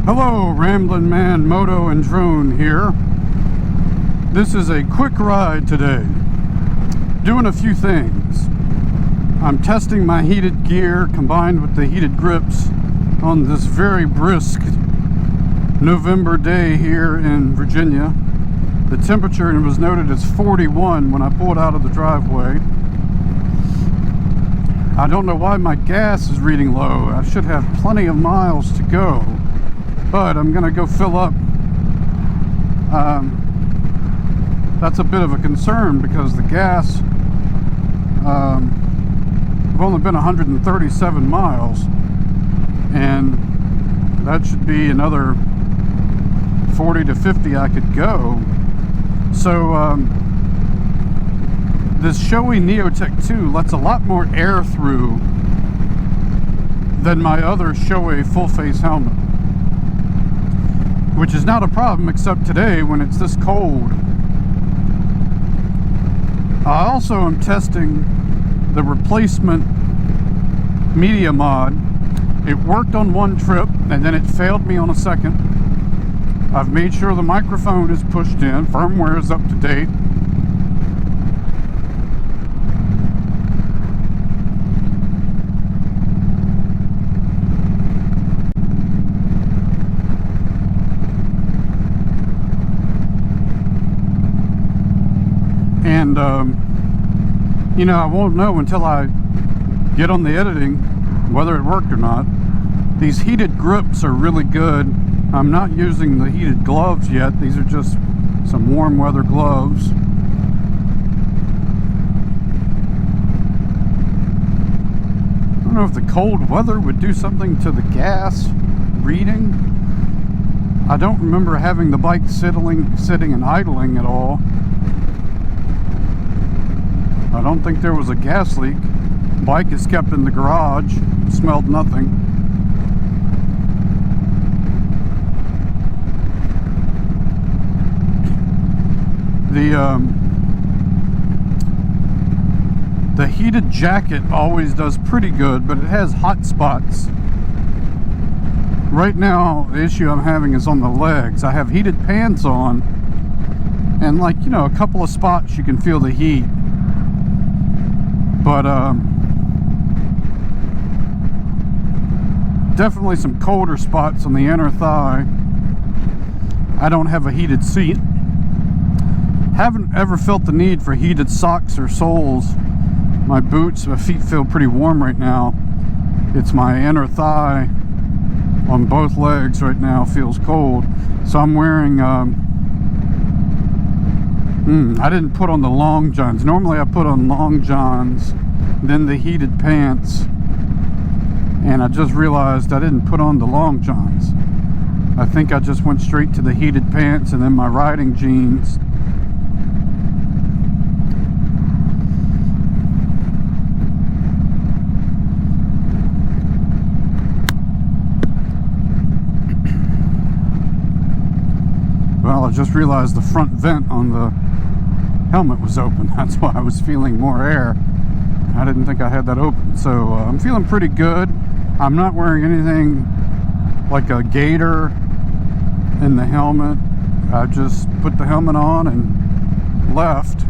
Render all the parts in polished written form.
Hello, Ramblin' Man, Moto and Drone here. This is a quick ride today. Doing a few things. I'm testing my heated gear combined with the heated grips on this very brisk November day here in Virginia. The temperature was noted as 41 when I pulled out of the driveway. I don't know why my gas is reading low. I should have plenty of miles to go. But I'm gonna go fill up. That's a bit of a concern because the gas, I've only been 137 miles, and that should be another 40 to 50 I could go. So this Shoei Neotech 2 lets a lot more air through than my other Shoei full face helmet, which is not a problem except today when it's this cold. I also am testing the replacement Media Mod. It worked on one trip and then it failed me on a second. I've made sure the microphone is pushed in, firmware is up to date. And, you know, I won't know until I get on the editing whether it worked or not. These heated grips are really good. I'm not using the heated gloves yet. These are just some warm weather gloves. I don't know if the cold weather would do something to the gas reading. I don't remember having the bike sitting and idling at all. I don't think there was a gas leak. Bike is kept in the garage. Smelled nothing. The heated jacket always does pretty good, but it has hot spots. Right now, the issue I'm having is on the legs. I have heated pants on, and like, you know, a couple of spots you can feel the heat. But definitely some colder spots on the inner thigh. I don't have a heated seat. Haven't ever felt the need for heated socks or soles. My boots, my feet feel pretty warm right now. It's my inner thigh on both legs right now feels cold. So I'm wearing, I didn't put on the long johns. Normally I put on long johns, then the heated pants, and I just realized I didn't put on the long johns. I think I just went straight to the heated pants and then my riding jeans. Well, I just realized the front vent on the helmet was open. That's why I was feeling more air. I didn't think I had that open. So I'm feeling pretty good. I'm not wearing anything like a gaiter in the helmet. I just put the helmet on and left.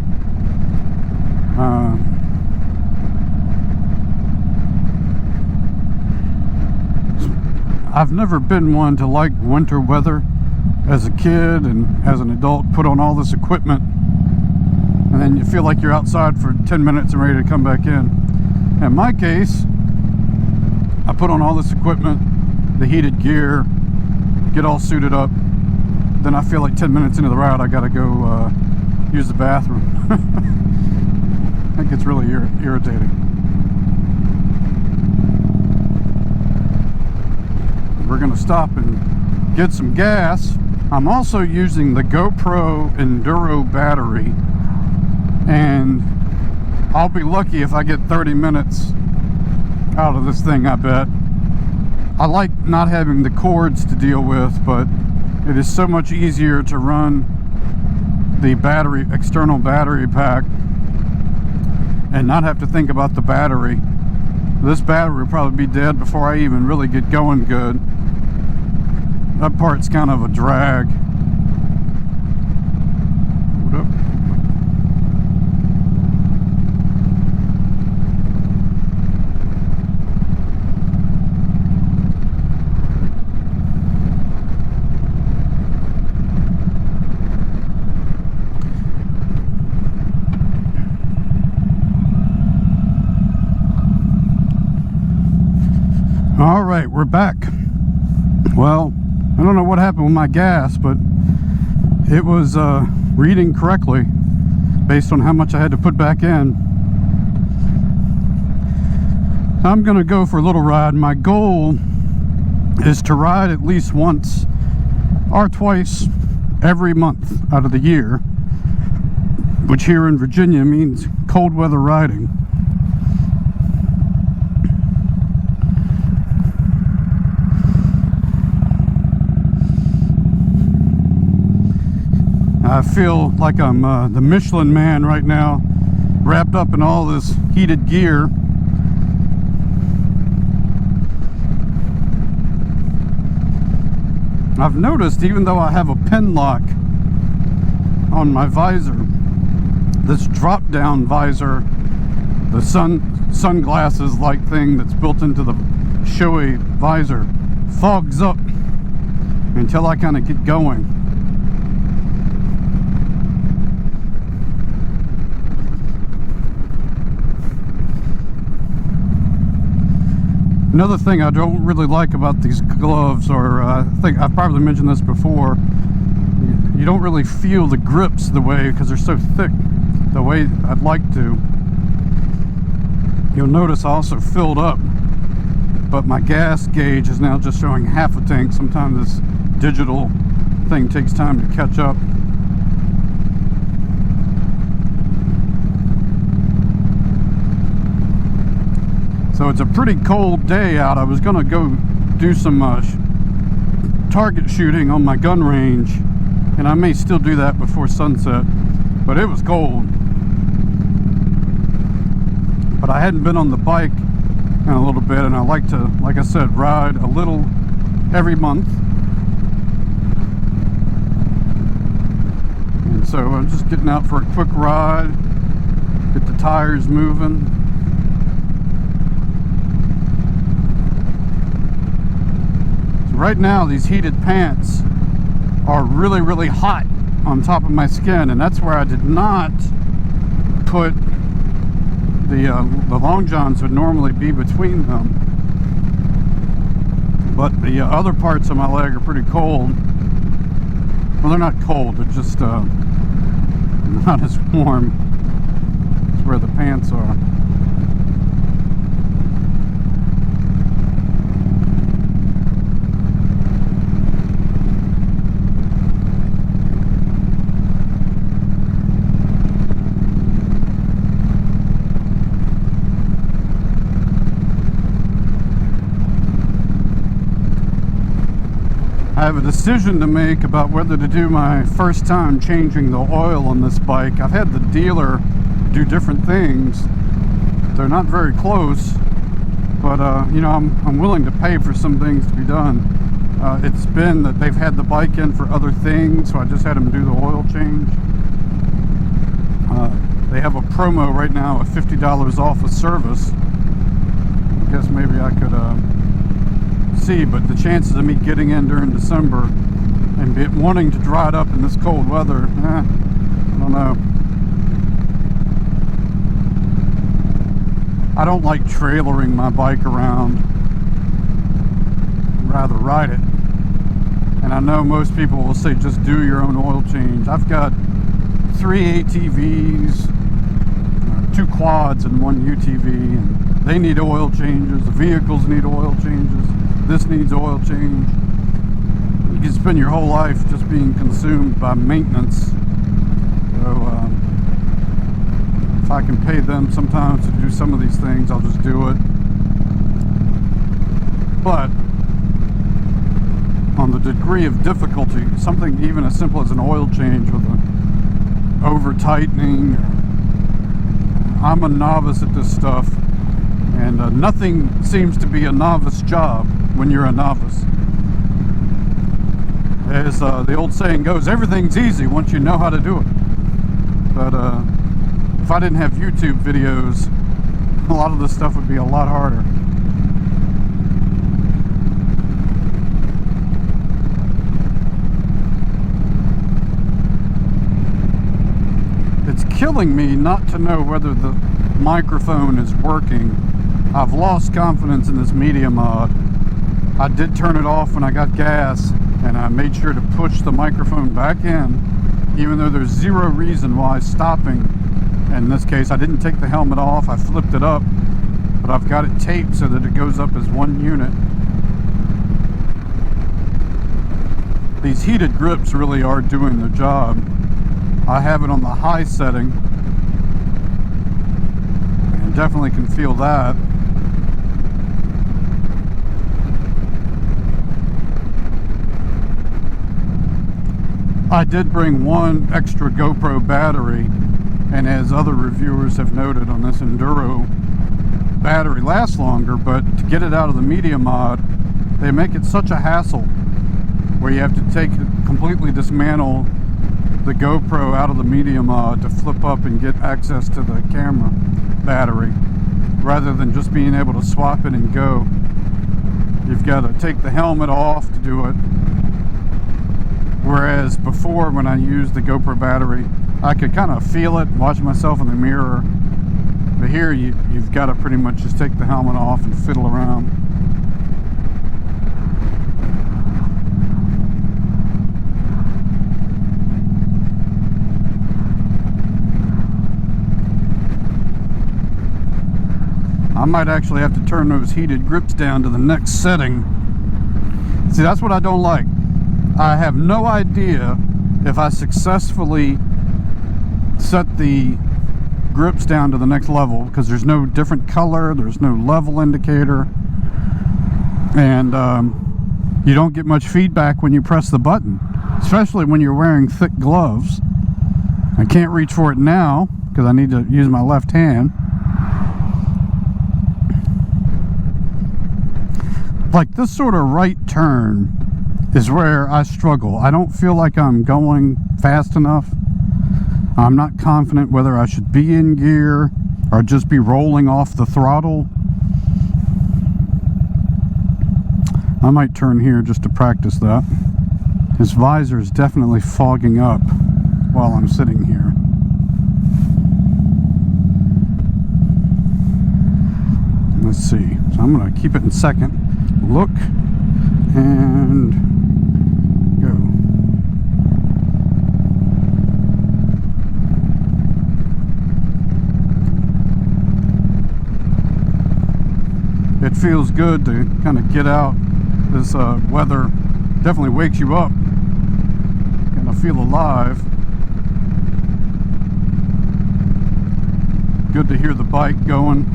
I've never been one to like winter weather. As a kid and as an adult, put on all this equipment and then you feel like you're outside for 10 minutes and ready to come back in. In my case, I put on all this equipment, the heated gear, get all suited up, then I feel like 10 minutes into the ride I gotta go use the bathroom. That gets really irritating. We're gonna stop and get some gas. I'm also using the GoPro Enduro battery, and I'll be lucky if I get 30 minutes out of this thing, I bet. I like not having the cords to deal with, but it is so much easier to run the external battery pack and not have to think about the battery. This battery will probably be dead before I even really get going good. That part's kind of a drag. Hold up. All right, we're back. Well, I don't know what happened with my gas, but it was reading correctly based on how much I had to put back in. I'm gonna go for a little ride. My goal is to ride at least once or twice every month out of the year, which here in Virginia means cold weather riding. I feel like I'm the Michelin man right now, wrapped up in all this heated gear. I've noticed, even though I have a pin lock on my visor, this drop down visor, the sunglasses like thing that's built into the showy visor, fogs up until I kind of get going. Another thing I don't really like about these gloves, or I think I've probably mentioned this before, you don't really feel the grips the way, because they're so thick, the way I'd like to. You'll notice I also filled up, but my gas gauge is now just showing half a tank. Sometimes this digital thing takes time to catch up. So it's a pretty cold day out. I was gonna go do some target shooting on my gun range, and I may still do that before sunset, but it was cold. But I hadn't been on the bike in a little bit, and I like to, like I said, ride a little every month. And so I'm just getting out for a quick ride, get the tires moving. Right now, these heated pants are really, really hot on top of my skin, and that's where I did not put the long johns would normally be between them. But the other parts of my leg are pretty cold. Well, they're not cold, they're just not as warm as where the pants are. I have a decision to make about whether to do my first time changing the oil on this bike. I've had the dealer do different things. They're not very close, but you know, I'm willing to pay for some things to be done. It's been that they've had the bike in for other things, so I just had them do the oil change. They have a promo right now of $50 off a service. I guess maybe I could see, but the chances of me getting in during December and wanting to dry it up in this cold weather, I don't know. I don't like trailering my bike around. I'd rather ride it. And I know most people will say just do your own oil change. I've got 3 ATVs, 2 quads and 1 UTV, and they need oil changes. The vehicles need oil changes. This needs oil change. You can spend your whole life just being consumed by maintenance. So if I can pay them sometimes to do some of these things, I'll just do it. But on the degree of difficulty, something even as simple as an oil change with an over tightening, I'm a novice at this stuff, and nothing seems to be a novice job when you're a novice. as the old saying goes, everything's easy once you know how to do it. But if I didn't have YouTube videos, a lot of this stuff would be a lot harder. It's killing me not to know whether the microphone is working. I've lost confidence in this Media Mod. I did turn it off when I got gas, and I made sure to push the microphone back in, even though there's zero reason why stopping. In this case, I didn't take the helmet off, I flipped it up, but I've got it taped so that it goes up as one unit. These heated grips really are doing their job. I have it on the high setting, and definitely can feel that. I did bring one extra GoPro battery, and as other reviewers have noted on this Enduro, battery lasts longer, but to get it out of the Media Mod, they make it such a hassle where you have to completely dismantle the GoPro out of the Media Mod to flip up and get access to the camera battery, rather than just being able to swap it and go. You've got to take the helmet off to do it. Whereas before, when I used the GoPro battery, I could kind of feel it, watch myself in the mirror. But here, you've got to pretty much just take the helmet off and fiddle around. I might actually have to turn those heated grips down to the next setting. See, that's what I don't like. I have no idea if I successfully set the grips down to the next level, because there's no different color, there's no level indicator, and you don't get much feedback when you press the button, especially when you're wearing thick gloves. I can't reach for it now because I need to use my left hand. Like this sort of right turn is where I struggle. I don't feel like I'm going fast enough. I'm not confident whether I should be in gear or just be rolling off the throttle. I might turn here just to practice that. This visor is definitely fogging up while I'm sitting here. Let's see. So I'm going to keep it in second. Look and go. It feels good to kind of get out. This weather definitely wakes you up. Kind of feel alive. Good to hear the bike going.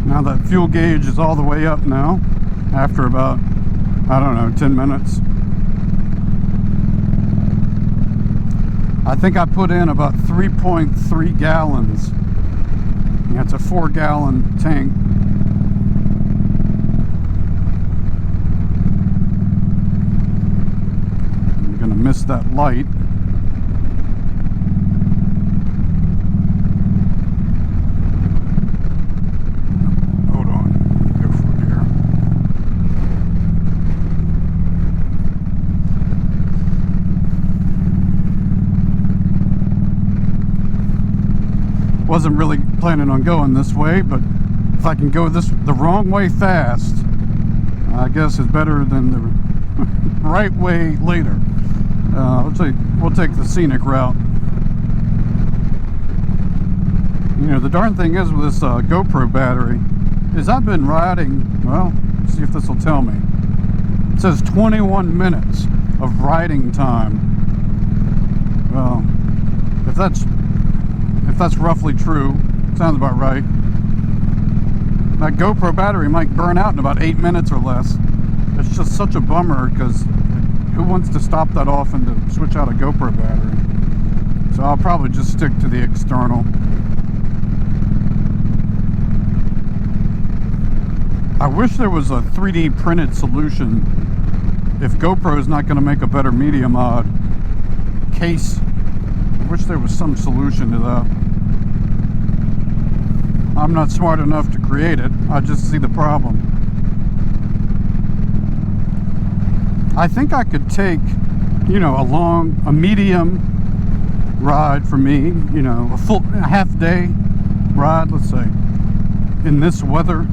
Now that fuel gauge is all the way up now, after about, I don't know, 10 minutes. I think I put in about 3.3 gallons. That's a 4-gallon tank. I'm gonna miss that light. Wasn't really planning on going this way, but if I can go the wrong way fast, I guess it's better than the right way later. We'll take the scenic route. You know, the darn thing is with this GoPro battery is I've been riding, well, let's see if this will tell me. It says 21 minutes of riding time. Well, if that's roughly true, sounds about right. That GoPro battery might burn out in about 8 minutes or less. It's just such a bummer because who wants to stop that off and to switch out a GoPro battery? So I'll probably just stick to the external. I wish there was a 3D printed solution if GoPro is not going to make a better Media Mod case. I wish there was some solution to that. I'm not smart enough to create it. I just see the problem. I think I could take, you know, a medium ride for me, you know, a half day ride, let's say, in this weather.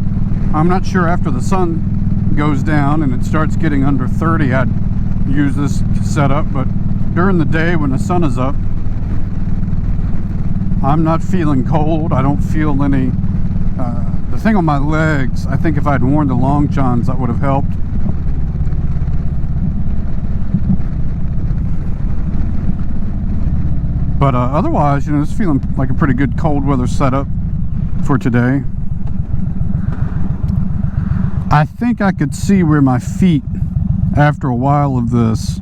I'm not sure after the sun goes down and it starts getting under 30, I'd use this setup, but during the day when the sun is up, I'm not feeling cold. I don't feel any, the thing on my legs, I think if I'd worn the long johns, that would have helped. But otherwise, you know, it's feeling like a pretty good cold weather setup for today. I think I could see where my feet, after a while of this,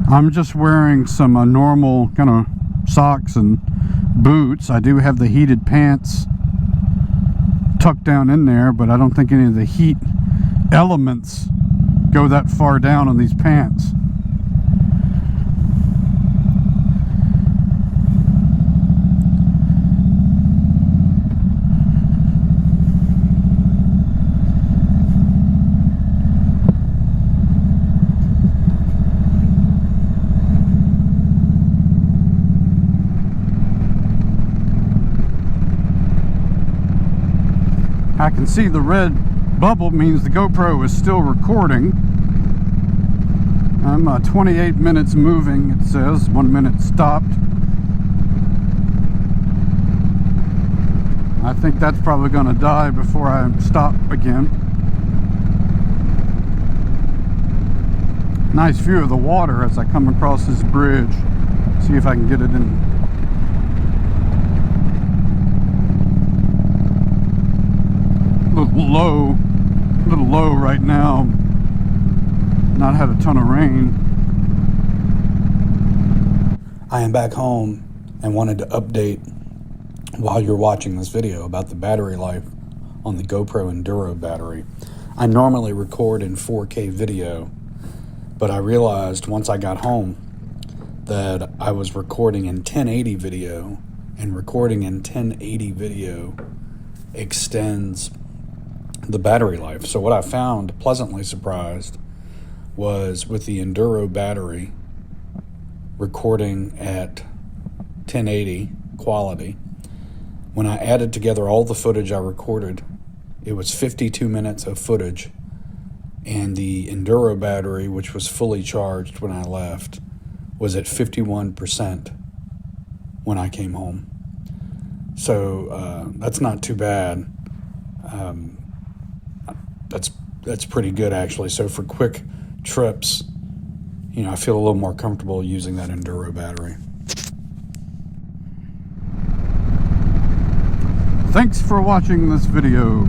I'm just wearing some normal kind of socks and boots. I do have the heated pants tucked down in there, but I don't think any of the heat elements go that far down on these pants. I can see the red bubble means the GoPro is still recording. I'm 28 minutes moving, it says. 1 minute stopped. I think that's probably going to die before I stop again. Nice view of the water as I come across this bridge. See if I can get it in. A little low right now. Not had a ton of rain. I am back home and wanted to update while you're watching this video about the battery life on the GoPro Enduro battery. I normally record in 4K video, but I realized once I got home that I was recording in 1080 video, and recording in 1080 video extends the battery life. So what I found, pleasantly surprised, was with the Enduro battery recording at 1080 quality, when I added together all the footage I recorded, it was 52 minutes of footage, and the Enduro battery, which was fully charged when I left, was at 51% when I came home. So that's not too bad. That's pretty good, actually. So for quick trips, you know, I feel a little more comfortable using that Enduro battery. Thanks for watching this video.